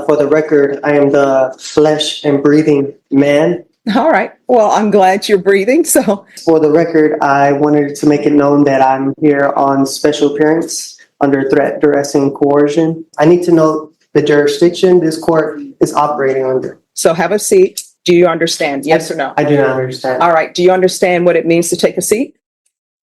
For the record, I am the flesh and breathing man. All right. Well, I'm glad you're breathing. So, For the record, I wanted to make it known that I'm here on special appearance under threat, duress, and coercion. I need to know the jurisdiction this court is operating under. so have a seat. Do you understand? Yes or no? I do not understand. All right. Do you understand what it means to take a seat?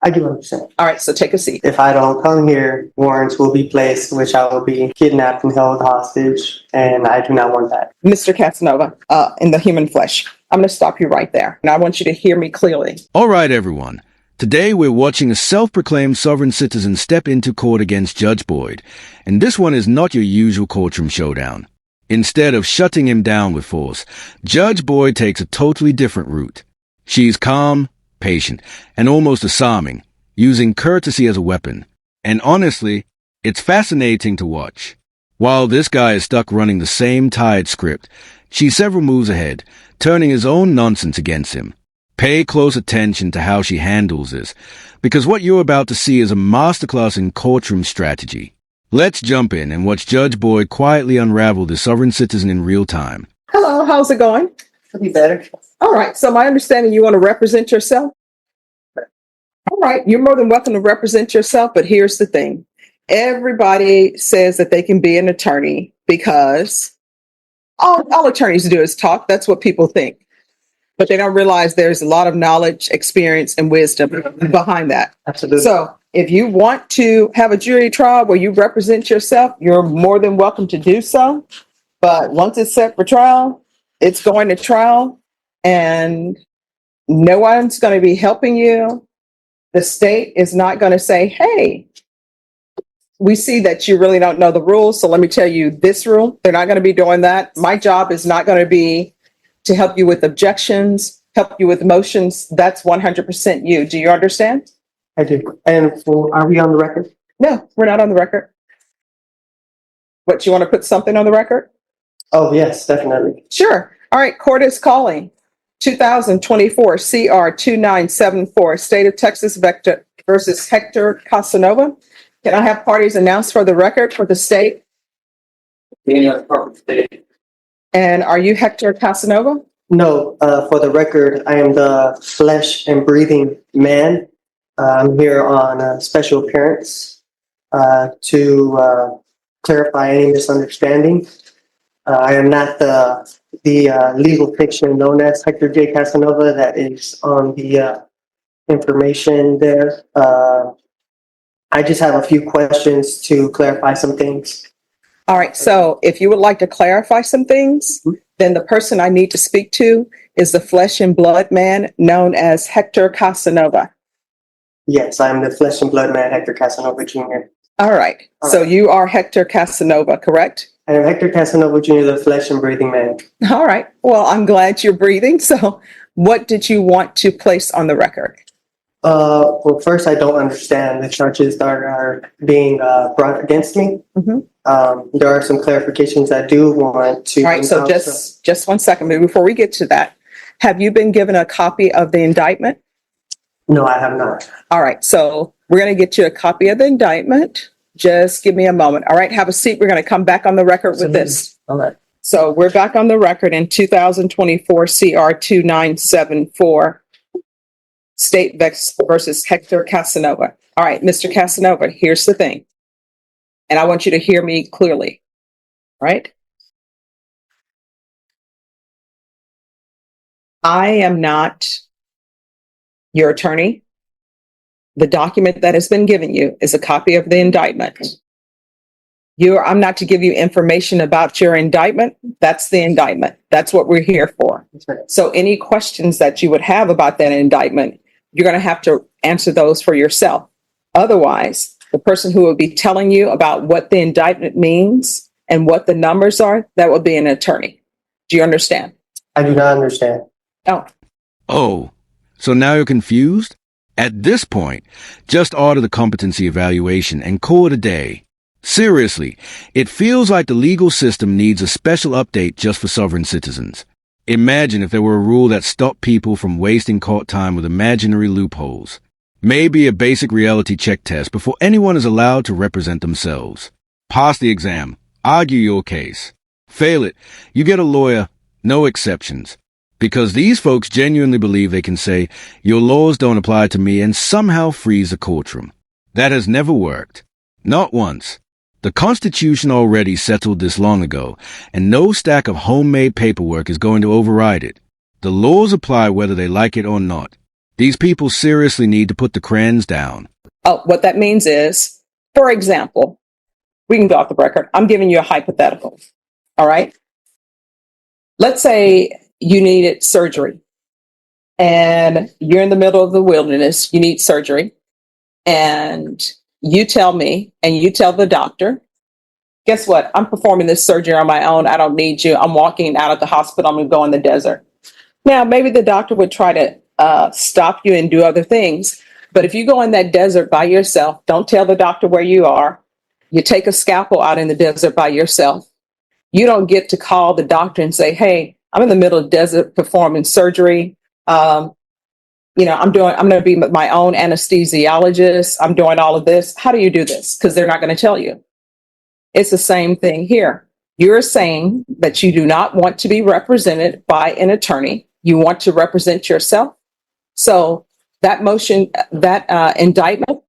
I do understand. All right. So take a seat. If I don't come here, warrants will be placed, which I will be kidnapped and held hostage, and I do not want that. Mr. Casanova, in the human flesh, I'm going to stop you right there. And I want you to hear me clearly. All right, everyone. Today we're watching a self-proclaimed sovereign citizen step into court against Judge Boyd. And this one is not your usual courtroom showdown. Instead of shutting him down with force, Judge Boyd takes a totally different route. She's calm, patient, and almost disarming, using courtesy as a weapon. And honestly, it's fascinating to watch. While this guy is stuck running the same tired script, she's several moves ahead, turning his own nonsense against him. Pay close attention to how she handles this, because what you're about to see is a masterclass in courtroom strategy. Let's jump in and watch Judge Boyd quietly unravel the sovereign citizen in real time. Hello. How's it going? Could be better. All right. So my understanding, you want to represent yourself? All right. You're more than welcome to represent yourself. But here's the thing. Everybody says that they can be an attorney because all attorneys do is talk. That's what people think. But they don't realize there's a lot of knowledge, experience, and wisdom behind that. Absolutely. So if you want to have a jury trial where you represent yourself, you're more than welcome to do so. But once it's set for trial, it's going to trial, and no one's going to be helping you. The state is not going to say, hey, we see that you really don't know the rules, so let me tell you this rule. They're not going to be doing that. My job is not going to be to help you with objections, help you with motions. That's 100% you. Do you understand? I do. And are we on the record? No, we're not on the record. What, you want to put something on the record? Oh, yes, definitely. Sure. All right. Court is calling 2024 CR 2974, State of Texas Vector versus Hector Casanova. Can I have parties announced for the record for the state? And are you Hector Casanova? No, for the record, I am the flesh and breathing man. I'm here on a special appearance to clarify any misunderstanding. I am not the legal fiction known as Hector J. Casanova that is on the information there. I just have a few questions to clarify some things. All right. So if you would like to clarify some things, then the person I need to speak to is the flesh and blood man known as Hector Casanova. Yes, I'm the flesh and blood man, Hector Casanova Jr. All right. So you are Hector Casanova, correct? I am Hector Casanova Jr., the flesh and breathing man. All right. Well, I'm glad you're breathing. So what did you want to place on the record? Well, first, I don't understand the charges that are being brought against me. Mm-hmm. There are some clarifications I do want to. All right. So just 1 second before we get to that. Have you been given a copy of the indictment? No, I have not. All right. So we're going to get you a copy of the indictment. Just give me a moment. All right. Have a seat. We're going to come back on the record with this. All right. So we're back on the record in 2024 CR 2974. State versus Hector Casanova. All right, Mr. Casanova, here's the thing. And I want you to hear me clearly, right? I am not your attorney. The document that has been given you is a copy of the indictment. I'm not to give you information about your indictment. That's the indictment. That's what we're here for. Right. So any questions that you would have about that indictment, you're going to have to answer those for yourself. Otherwise, the person who will be telling you about what the indictment means and what the numbers are, that will be an attorney. Do you understand? I do not understand. Oh, so now you're confused? At this point, just order the competency evaluation and call it a day. Seriously, it feels like the legal system needs a special update just for sovereign citizens. Imagine if there were a rule that stopped people from wasting court time with imaginary loopholes. Maybe a basic reality check test before anyone is allowed to represent themselves. Pass the exam. Argue your case. Fail it, you get a lawyer, no exceptions. Because these folks genuinely believe they can say, your laws don't apply to me and somehow freeze a courtroom. That has never worked. Not once. The Constitution already settled this long ago, and no stack of homemade paperwork is going to override it. The laws apply whether they like it or not. These people seriously need to put the crayons down. Oh, what that means is, for example, we can go off the record. I'm giving you a hypothetical. All right. Let's say you needed surgery and you're in the middle of the wilderness. You need surgery and you tell me and you tell the doctor, guess what? I'm performing this surgery on my own. I don't need you. I'm walking out of the hospital. I'm going to go in the desert. Now, maybe the doctor would try to stop you and do other things. But if you go in that desert by yourself, don't tell the doctor where you are. You take a scalpel out in the desert by yourself. You don't get to call the doctor and say, hey, I'm in the middle of the desert performing surgery. I'm going to be my own anesthesiologist. I'm doing all of this. How do you do this? Because they're not going to tell you. It's the same thing here. You're saying that you do not want to be represented by an attorney. You want to represent yourself. So that motion, that indictment,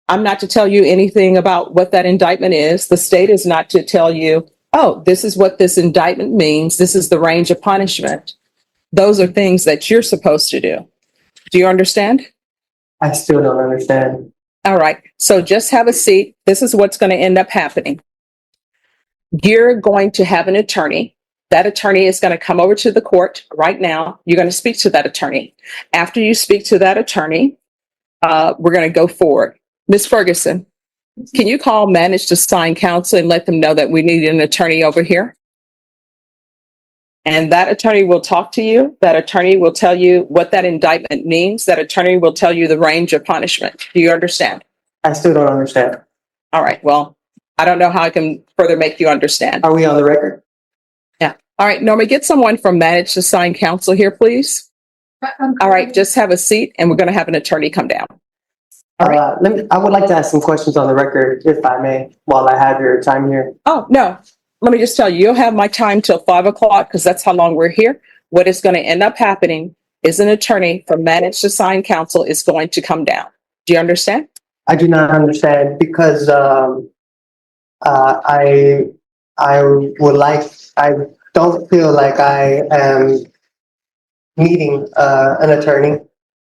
I'm not to tell you anything about what that indictment is. The state is not to tell you, oh, this is what this indictment means. This is the range of punishment. Those are things that you're supposed to do. Do you understand? I still don't understand. All right. So just have a seat. This is what's going to end up happening. You're going to have an attorney. That attorney is going to come over to the court right now. You're going to speak to that attorney. After you speak to that attorney, we're going to go forward. Ms. Ferguson, can you call manage to sign counsel and let them know that we need an attorney over here? And that attorney will talk to you. That attorney will tell you what that indictment means. That attorney will tell you the range of punishment. Do you understand? I still don't understand. All right. Well, I don't know how I can further make you understand. Are we on the record? Yeah. All right. Norma, get someone from manage to sign counsel here, please. All right. Just have a seat and we're going to have an attorney come down. All right. I would like to ask some questions on the record, if I may, while I have your time here. Oh, no. Let me just tell you, you'll have my time till 5 o'clock because that's how long we're here. What is going to end up happening is an attorney from manage to sign counsel is going to come down. Do you understand? I do not understand because I don't feel like I am needing an attorney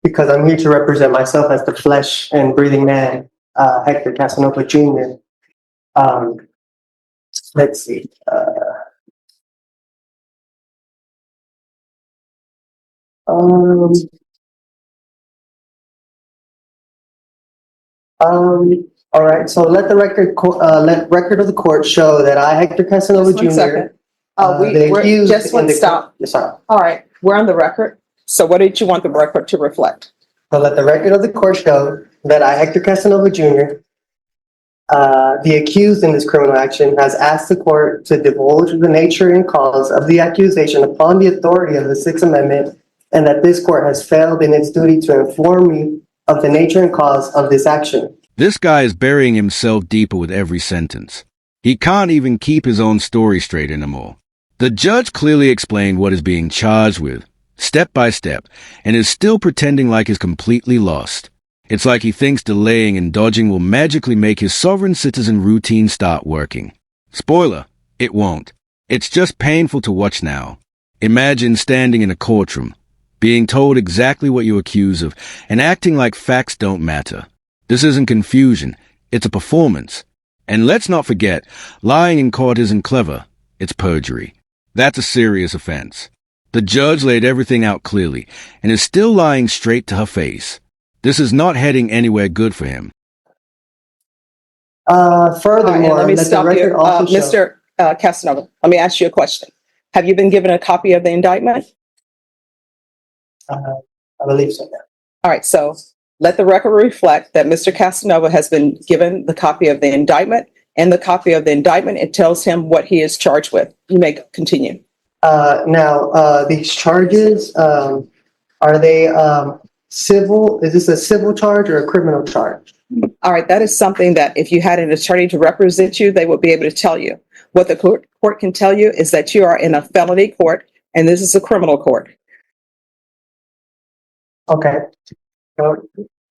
because I'm here to represent myself as the flesh and breathing man, Hector Casanova Jr. Let's see. All right. So let the record of the court show that I, Hector Casanova Just one Jr. second. the accused Just in one the stop. Yes, sorry. All right. We're on the record. So what did you want the record to reflect? So let the record of the court show that I, Hector Casanova Jr., the accused in this criminal action, has asked the court to divulge the nature and cause of the accusation upon the authority of the Sixth Amendment, and that this court has failed in its duty to inform me of the nature and cause of this action. This guy is burying himself deeper with every sentence. He can't even keep his own story straight anymore. The judge clearly explained what is being charged with, step by step, and is still pretending like he's completely lost. It's like he thinks delaying and dodging will magically make his sovereign citizen routine start working. Spoiler, it won't. It's just painful to watch now. Imagine standing in a courtroom, being told exactly what you're accused of, and acting like facts don't matter. This isn't confusion, it's a performance. And let's not forget, lying in court isn't clever, it's perjury. That's a serious offense. The judge laid everything out clearly, and is still lying straight to her face. This is not heading anywhere good for him. Furthermore, let me let the stop record you. also show. Mr. Casanova, let me ask you a question. Have you been given a copy of the indictment? I believe so, yeah. All right, so let the record reflect that Mr. Casanova has been given the copy of the indictment, and the copy of the indictment, it tells him what he is charged with. You may continue. Now, these charges, are they civil? Is this a civil charge or a criminal charge? All right, that is something that if you had an attorney to represent you, they would be able to tell you. What the court can tell you is that you are in a felony court and this is a criminal court. Okay.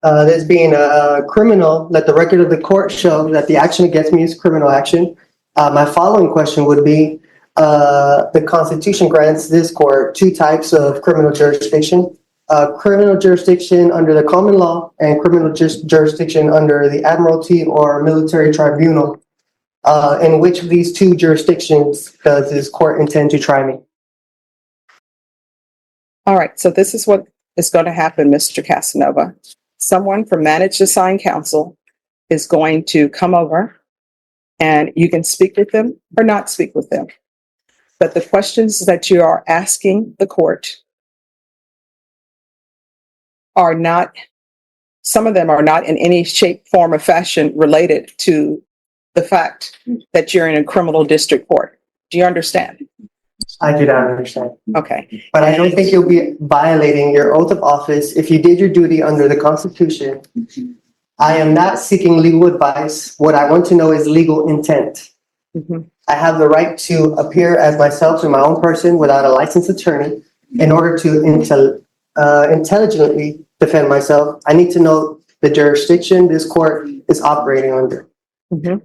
This being a criminal, let the record of the court show that the action against me is criminal action. My following question would be, the Constitution grants this court two types of criminal jurisdiction. Criminal jurisdiction under the common law and criminal jurisdiction under the Admiralty or military tribunal. In which of these two jurisdictions does this court intend to try me? All right, so this is what is going to happen, Mr. Casanova. Someone from Managed Assigned Counsel is going to come over and you can speak with them or not speak with them. But the questions that you are asking the court are not, some of them are not in any shape, form, or fashion related to the fact that you're in a criminal district court. Do you understand? I do not understand. Okay. But I don't think you'll be violating your oath of office if you did your duty under the Constitution. I am not seeking legal advice. What I want to know is legal intent. Mhm. I have the right to appear as myself in my own person without a licensed attorney. In order to intelligently defend myself, I need to know the jurisdiction this court is operating under. Mhm.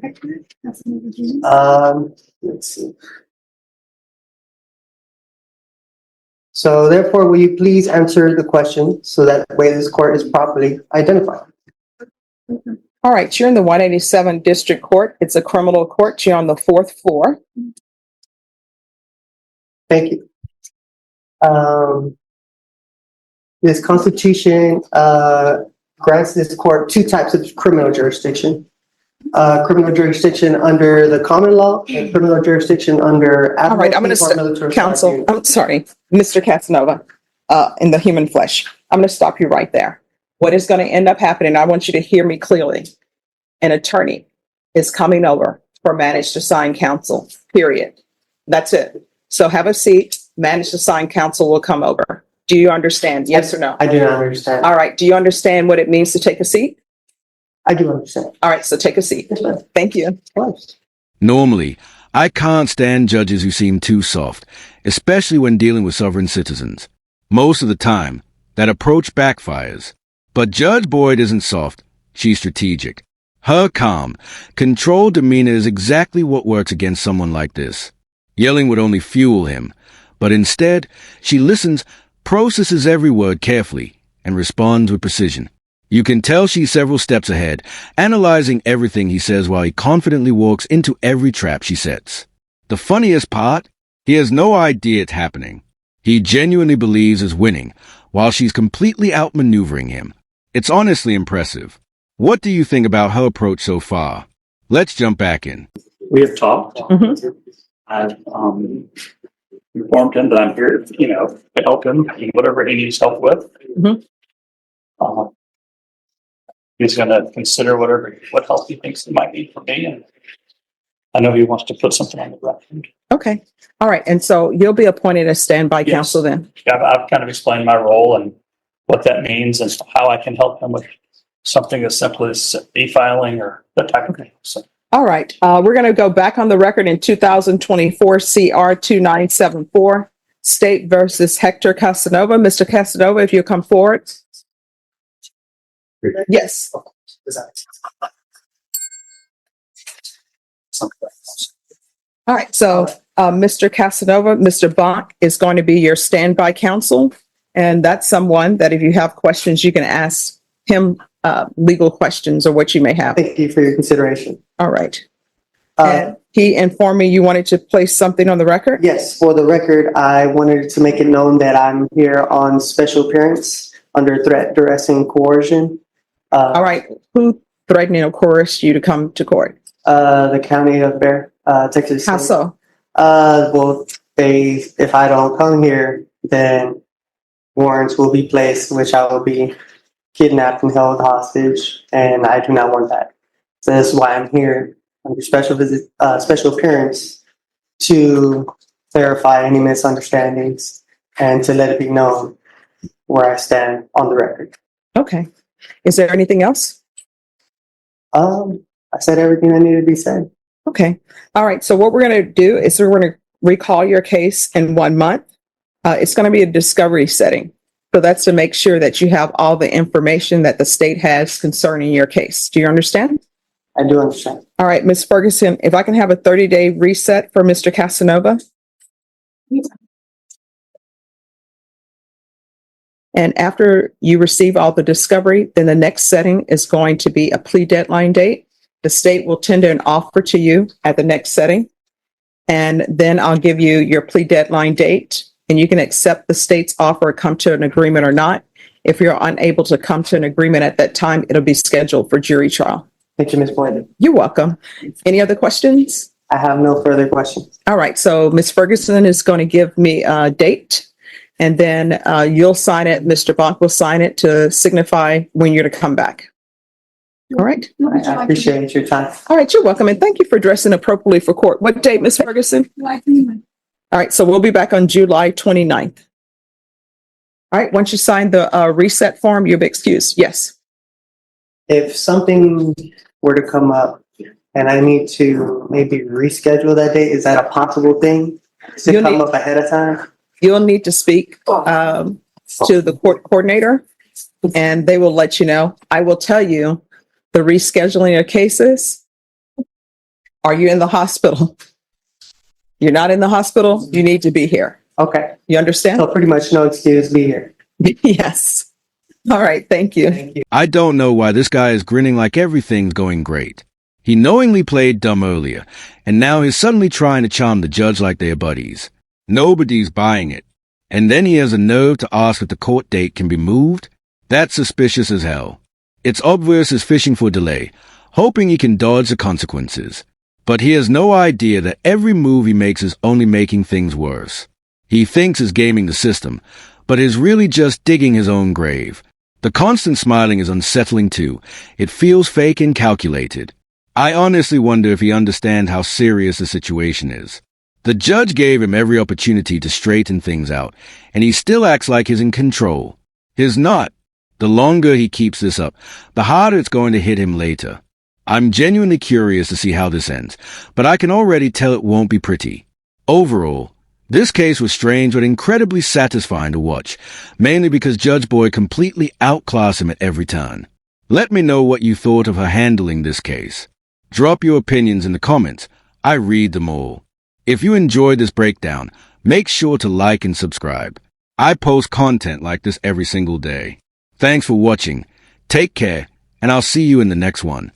Let's see. So therefore, will you please answer the question so that way this court is properly identified? All right, you're in the 187 District Court. It's a criminal court. You're on the 4th floor. Thank you. This Constitution grants this court two types of criminal jurisdiction. Criminal jurisdiction under the common law and criminal jurisdiction under All right, I'm going Admiralty or military to counsel. tribunal. I'm sorry, Mr. Casanova, in the human flesh. I'm going to stop you right there. What is going to end up happening, I want you to hear me clearly. An attorney is coming over for Managed Assigned Counsel, period. That's it. So have a seat. Managed Assigned Counsel will come over. Do you understand? Yes or no? I do not understand. All right. Do you understand what it means to take a seat? I do understand. All right. So take a seat. Yes, ma'am. Thank you. Of course. Normally, I can't stand judges who seem too soft, especially when dealing with sovereign citizens. Most of the time, that approach backfires. But Judge Boyd isn't soft, she's strategic. Her calm, controlled demeanor is exactly what works against someone like this. Yelling would only fuel him, but instead, she listens, processes every word carefully, and responds with precision. You can tell she's several steps ahead, analyzing everything he says while he confidently walks into every trap she sets. The funniest part? He has no idea it's happening. He genuinely believes is winning, while she's completely outmaneuvering him. It's honestly impressive. What do you think about her approach so far? Let's jump back in. We have talked. Mhm. I've informed him that I'm here, to help him in whatever he needs help with. Mhm. He's going to consider what help he thinks he might need from me, and I know he wants to put something on the record. Okay. All right. And so you'll be appointed as standby Yes. counsel then. I've kind of explained my role and what that means and how I can help him with something as simple as e-filing or that type of thing. So, All right. We're going to go back on the record in 2024 CR 2974, State versus Hector Casanova. Mr. Casanova, if you come forward. Yes. All right. So, Mr. Casanova, Mr. Bonk is going to be your standby counsel. And that's someone that if you have questions, you can ask him legal questions or what you may have. Thank you for your consideration. All right. Uh, And he informed me you wanted to place something on the record? Yes, for the record, I wanted to make it known that I'm here on special appearance under threat, duress, and coercion. All right. Who threatened or coerced you to come to court? The county of Bear, Texas. How so? Well, if I don't come here, then warrants will be placed, which I will be kidnapped and held hostage, and I do not want that. So that's why I'm here under special appearance to clarify any misunderstandings and to let it be known where I stand on the record. Okay. Is there anything else? I said everything that needed to be said. Okay. All right. So what we're going to do is we're going to recall your case in 1 month. It's going to be a discovery setting. So that's to make sure that you have all the information that the state has concerning your case. Do you understand? I do understand. All right, Ms. Ferguson, if I can have a 30-day reset for Mr. Casanova. And after you receive all the discovery, then the next setting is going to be a plea deadline date. The state will tender an offer to you at the next setting. And then I'll give you your plea deadline date, and you can accept the state's offer or come to an agreement or not. If you're unable to come to an agreement at that time, it'll be scheduled for jury trial. Thank you, Ms. Boyd. You're welcome. Any other questions? I have no further questions. All right, so Ms. Ferguson is going to give me a date, and then you'll sign it. Mr. Bonk will sign it to signify when you're to come back. All right. I appreciate your time. All right, you're welcome, and thank you for dressing appropriately for court. What date, Ms. Ferguson? All right, so we'll be back on July 29th. All right, once you sign the reset form, you'll be excused. Yes. If something were to come up and I need to maybe reschedule that date, is that a possible thing to You'll come need- up ahead of time? You'll need to speak to the court coordinator, and they will let you know. I will tell you the rescheduling of cases. Are you in the hospital? You're not in the hospital, you need to be here. Okay, You understand? so pretty much no excuse, be here. Yes. All right, thank you. Thank you. I don't know why this guy is grinning like everything's going great. He knowingly played dumb earlier, and now he's suddenly trying to charm the judge like they're buddies. Nobody's buying it. And then he has a nerve to ask if the court date can be moved? That's suspicious as hell. It's obvious he's fishing for delay, hoping he can dodge the consequences. But he has no idea that every move he makes is only making things worse. He thinks he's gaming the system, but is really just digging his own grave. The constant smiling is unsettling too. It feels fake and calculated. I honestly wonder if he understands how serious the situation is. The judge gave him every opportunity to straighten things out, and he still acts like he's in control. He's not. The longer he keeps this up, the harder it's going to hit him later. I'm genuinely curious to see how this ends, but I can already tell it won't be pretty. Overall, this case was strange but incredibly satisfying to watch, mainly because Judge Boyd completely outclassed him at every turn. Let me know what you thought of her handling this case. Drop your opinions in the comments. I read them all. If you enjoyed this breakdown, make sure to like and subscribe. I post content like this every single day. Thanks for watching. Take care, and I'll see you in the next one.